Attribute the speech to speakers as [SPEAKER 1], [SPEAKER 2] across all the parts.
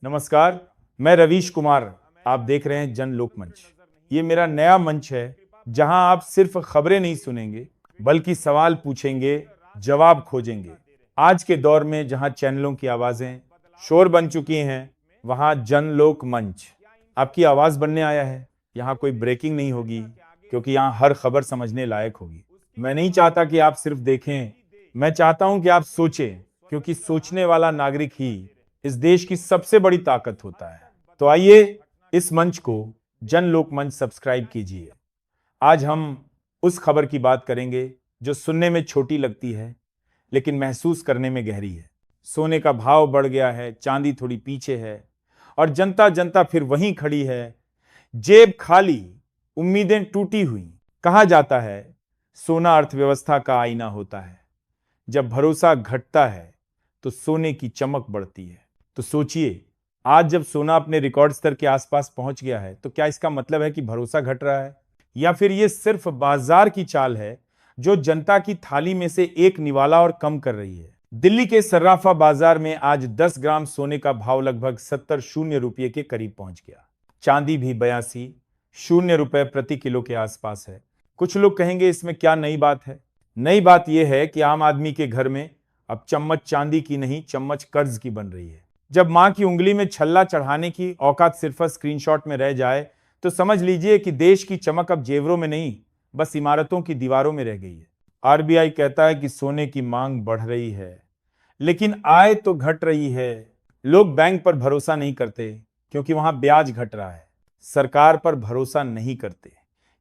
[SPEAKER 1] नमस्कार, मैं रवीश कुमार। आप देख रहे हैं जन लोक मंच। ये मेरा नया मंच है जहां आप सिर्फ खबरें नहीं सुनेंगे बल्कि सवाल पूछेंगे, जवाब खोजेंगे। आज के दौर में जहां चैनलों की आवाजें शोर बन चुकी हैं, वहां जन लोक मंच आपकी आवाज बनने आया है। यहाँ कोई ब्रेकिंग नहीं होगी क्योंकि यहाँ हर खबर समझने लायक होगी। मैं नहीं चाहता कि आप सिर्फ देखें, मैं चाहता हूं कि आप सोचें, क्योंकि सोचने वाला नागरिक ही इस देश की सबसे बड़ी ताकत होता है। तो आइए इस मंच को जन लोक मंच सब्सक्राइब कीजिए। आज हम उस खबर की बात करेंगे जो सुनने में छोटी लगती है लेकिन महसूस करने में गहरी है। सोने का भाव बढ़ गया है, चांदी थोड़ी पीछे है और जनता जनता फिर वहीं खड़ी है, जेब खाली, उम्मीदें टूटी हुई। कहा जाता है सोना अर्थव्यवस्था का आईना होता है। जब भरोसा घटता है तो सोने की चमक बढ़ती है। तो सोचिए, आज जब सोना अपने रिकॉर्ड स्तर के आसपास पहुंच गया है तो क्या इसका मतलब है कि भरोसा घट रहा है, या फिर यह सिर्फ बाजार की चाल है जो जनता की थाली में से एक निवाला और कम कर रही है। दिल्ली के सर्राफा बाजार में आज 10 ग्राम सोने का भाव लगभग 70 रुपये के करीब पहुंच गया। चांदी भी 82 रुपये प्रति किलो के आसपास है। कुछ लोग कहेंगे इसमें क्या नई बात है। नई बात यह है कि आम आदमी के घर में अब चम्मच चांदी की नहीं, चम्मच कर्ज की बन रही है। जब मां की उंगली में छल्ला चढ़ाने की औकात सिर्फ स्क्रीनशॉट में रह जाए तो समझ लीजिए कि देश की चमक अब जेवरों में नहीं, बस इमारतों की दीवारों में रह गई है। आरबीआई कहता है कि सोने की मांग बढ़ रही है लेकिन आय तो घट रही है। लोग बैंक पर भरोसा नहीं करते क्योंकि वहां ब्याज घट रहा है। सरकार पर भरोसा नहीं करते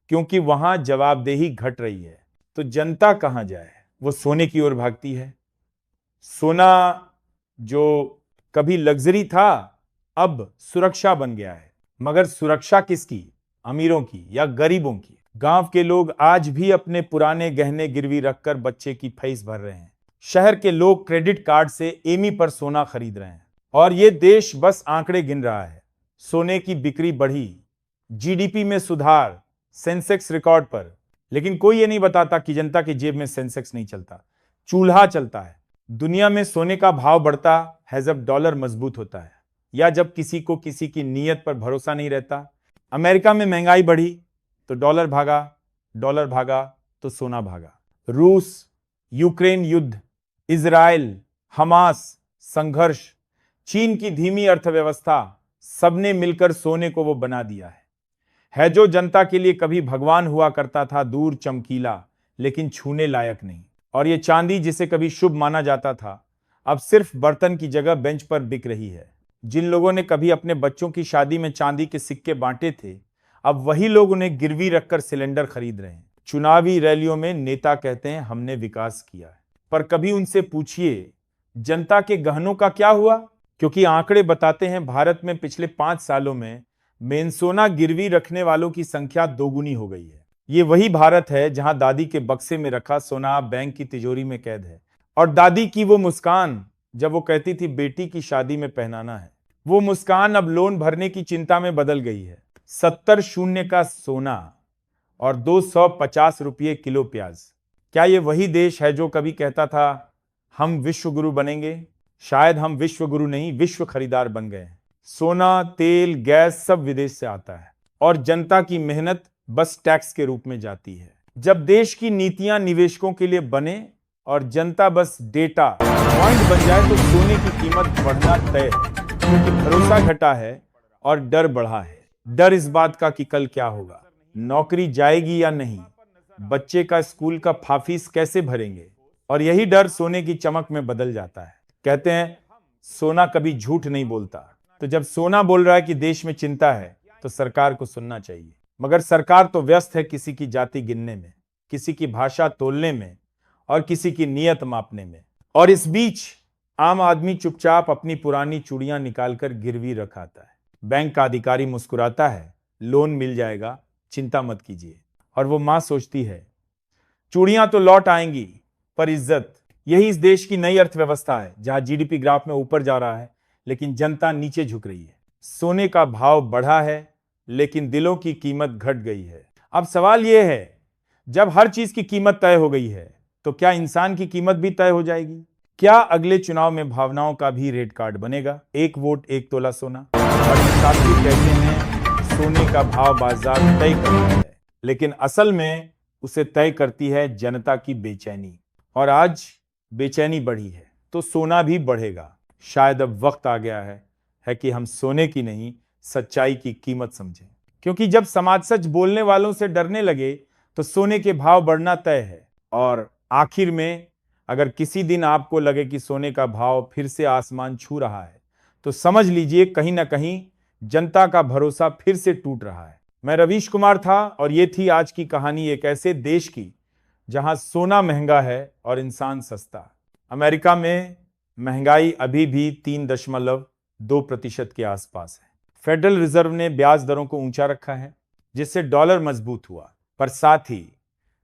[SPEAKER 1] क्योंकि वहां जवाबदेही घट रही है। तो जनता कहां जाए? वो सोने की ओर भागती है। सोना जो कभी लग्जरी था अब सुरक्षा बन गया है। मगर सुरक्षा किसकी? अमीरों की या गरीबों की? गांव के लोग आज भी अपने पुराने गहने गिरवी रखकर बच्चे की फीस भर रहे हैं। शहर के लोग क्रेडिट कार्ड से एमी पर सोना खरीद रहे हैं और ये देश बस आंकड़े गिन रहा है। सोने की बिक्री बढ़ी, जीडीपी में सुधार, सेंसेक्स रिकॉर्ड पर, लेकिन कोई ये नहीं बताता कि जनता की जेब में सेंसेक्स नहीं चलता, चूल्हा चलता है। दुनिया में सोने का भाव बढ़ता है जब डॉलर मजबूत होता है या जब किसी को किसी की नीयत पर भरोसा नहीं रहता। अमेरिका में महंगाई बढ़ी तो डॉलर भागा तो सोना भागा। रूस, यूक्रेन युद्ध, इजराइल, हमास संघर्ष, चीन की धीमी अर्थव्यवस्था, सबने मिलकर सोने को वो बना दिया है जो जनता के लिए कभी भगवान हुआ करता था, दूर चमकीला लेकिन छूने लायक नहीं। और ये चांदी जिसे कभी शुभ माना जाता था अब सिर्फ बर्तन की जगह बेंच पर बिक रही है। जिन लोगों ने कभी अपने बच्चों की शादी में चांदी के सिक्के बांटे थे अब वही लोग उन्हें गिरवी रखकर सिलेंडर खरीद रहे हैं। चुनावी रैलियों में नेता कहते हैं हमने विकास किया है, पर कभी उनसे पूछिए जनता के गहनों का क्या हुआ? क्योंकि आंकड़े बताते हैं भारत में पिछले 5 सालों में मेनसोना गिरवी रखने वालों की संख्या दोगुनी हो गई है। ये वही भारत है जहां दादी के बक्से में रखा सोना बैंक की तिजोरी में कैद है। और दादी की वो मुस्कान जब वो कहती थी बेटी की शादी में पहनाना है, वो मुस्कान अब लोन भरने की चिंता में बदल गई है। 70 का सोना और 250 रुपये किलो प्याज। क्या ये वही देश है जो कभी कहता था हम विश्व गुरु बनेंगे? शायद हम विश्व गुरु नहीं, विश्व खरीदार बन गए हैं। सोना, तेल, गैस सब विदेश से आता है और जनता की मेहनत बस टैक्स के रूप में जाती है। जब देश की नीतियां निवेशकों के लिए बने और जनता बस डेटा पॉइंट बन जाए तो सोने की कीमत बढ़ना तय है, क्योंकि भरोसा घटा है और डर बढ़ा है। डर इस बात का कि कल क्या होगा, नौकरी जाएगी या नहीं, बच्चे का स्कूल का फीस कैसे भरेंगे, और यही डर सोने की चमक में बदल जाता है। कहते हैं सोना कभी झूठ नहीं बोलता, तो जब सोना बोल रहा है कि देश में चिंता है तो सरकार को सुनना चाहिए। मगर सरकार तो व्यस्त है किसी की जाति गिनने में, किसी की भाषा तोलने में और किसी की नीयत मापने में। और इस बीच आम आदमी चुपचाप अपनी पुरानी चूड़ियां निकालकर गिरवी रखाता है। बैंक का अधिकारी मुस्कुराता है, लोन मिल जाएगा, चिंता मत कीजिए। और वो मां सोचती है चूड़ियां तो लौट आएंगी पर इज्जत। यही इस देश की नई अर्थव्यवस्था है जहां जीडीपी ग्राफ में ऊपर जा रहा है लेकिन जनता नीचे झुक रही है। सोने का भाव बढ़ा है लेकिन दिलों की कीमत घट गई है। अब सवाल यह है, जब हर चीज की कीमत तय हो गई है तो क्या इंसान की कीमत भी तय हो जाएगी? क्या अगले चुनाव में भावनाओं का भी रेड कार्ड बनेगा? एक वोट एक तोला सोना। अर्थशास्त्री कहते हैं सोने का भाव बाजार तय करता है, लेकिन असल में उसे तय करती है जनता की बेचैनी। और आज बेचैनी बढ़ी है तो सोना भी बढ़ेगा। शायद अब वक्त आ गया है कि हम सोने की नहीं सच्चाई की कीमत समझें, क्योंकि जब समाज सच बोलने वालों से डरने लगे तो सोने के भाव बढ़ना तय है। और आखिर में अगर किसी दिन आपको लगे कि सोने का भाव फिर से आसमान छू रहा है तो समझ लीजिए कहीं ना कहीं जनता का भरोसा फिर से टूट रहा है। मैं रवीश कुमार था और ये थी आज की कहानी एक ऐसे देश की जहां सोना महंगा है और इंसान सस्ता। अमेरिका में महंगाई अभी भी 3.2% के आसपास है। फेडरल रिजर्व ने ब्याज दरों को ऊंचा रखा है, जिससे डॉलर मजबूत हुआ, पर साथ ही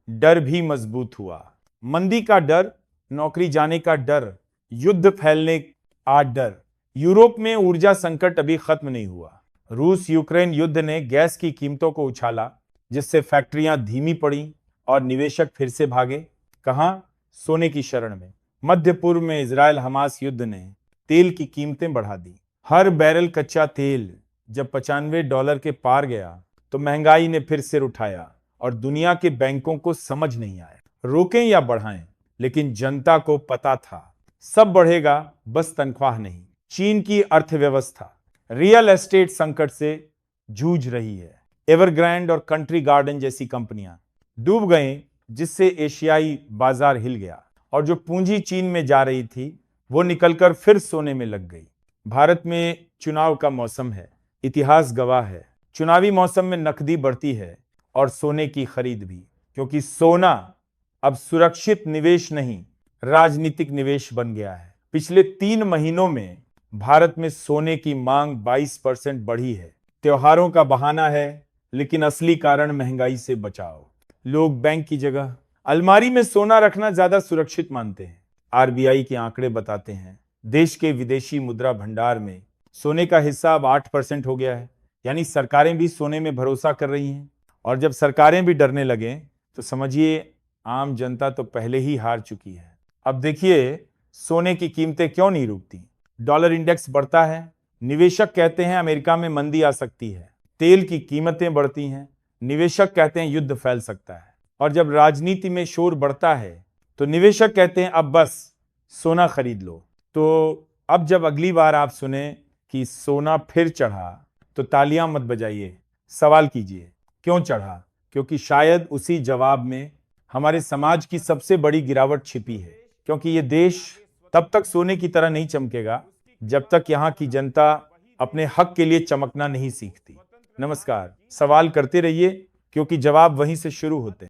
[SPEAKER 1] डर भी मजबूत हुआ। मंदी का डर, नौकरी जाने का डर, युद्ध फैलने का डर। यूरोप में ऊर्जा संकट अभी खत्म नहीं हुआ। रूस यूक्रेन युद्ध ने गैस की कीमतों को उछाला, जिससे फैक्ट्रियां धीमी पड़ी और निवेशक फिर से भागे। कहां? सोने की शरण में। मध्य पूर्व में इजराइल हमास युद्ध ने तेल की कीमतें बढ़ा दी। हर बैरल कच्चा तेल जब $95 के पार गया तो महंगाई ने फिर सिर उठाया और दुनिया के बैंकों को समझ नहीं आया रोकें या बढ़ाएं, लेकिन जनता को पता था सब बढ़ेगा, बस तनख्वाह नहीं। चीन की अर्थव्यवस्था रियल एस्टेट संकट से जूझ रही है। एवरग्रैंड और कंट्री गार्डन जैसी कंपनियां डूब गए, जिससे एशियाई बाजार हिल गया और जो पूंजी चीन में जा रही थी वो निकलकर फिर सोने में लग गई। भारत में चुनाव का मौसम है। इतिहास गवाह है, चुनावी मौसम में नकदी बढ़ती है और सोने की खरीद भी, क्योंकि सोना अब सुरक्षित निवेश नहीं, राजनीतिक निवेश बन गया है। पिछले 3 महीनों में भारत में सोने की मांग 22% बढ़ी है। त्योहारों का बहाना है, लेकिन असली कारण महंगाई से बचाव। लोग बैंक की जगह अलमारी में सोना रखना ज्यादा सुरक्षित मानते हैं। आरबीआई के आंकड़े बताते हैं देश के विदेशी मुद्रा भंडार में सोने का हिस्सा अब 8% हो गया है। यानी सरकारें भी सोने में भरोसा कर रही हैं। और जब सरकारें भी डरने लगे तो समझिए आम जनता तो पहले ही हार चुकी है। अब देखिए सोने की कीमतें क्यों नहीं रुकती। डॉलर इंडेक्स बढ़ता है, निवेशक कहते हैं अमेरिका में मंदी आ सकती है। तेल की कीमतें बढ़ती हैं, निवेशक कहते हैं युद्ध फैल सकता है। और जब राजनीति में शोर बढ़ता है तो निवेशक कहते हैं अब बस सोना खरीद लो। तो अब जब अगली बार आप सुने कि सोना फिर चढ़ा तो तालियां मत बजाइए, सवाल कीजिए क्यों चढ़ा, क्योंकि शायद उसी जवाब में हमारे समाज की सबसे बड़ी गिरावट छिपी है। क्योंकि ये देश तब तक सोने की तरह नहीं चमकेगा जब तक यहाँ की जनता अपने हक के लिए चमकना नहीं सीखती। नमस्कार, सवाल करते रहिए क्योंकि जवाब वहीं से शुरू होते हैं।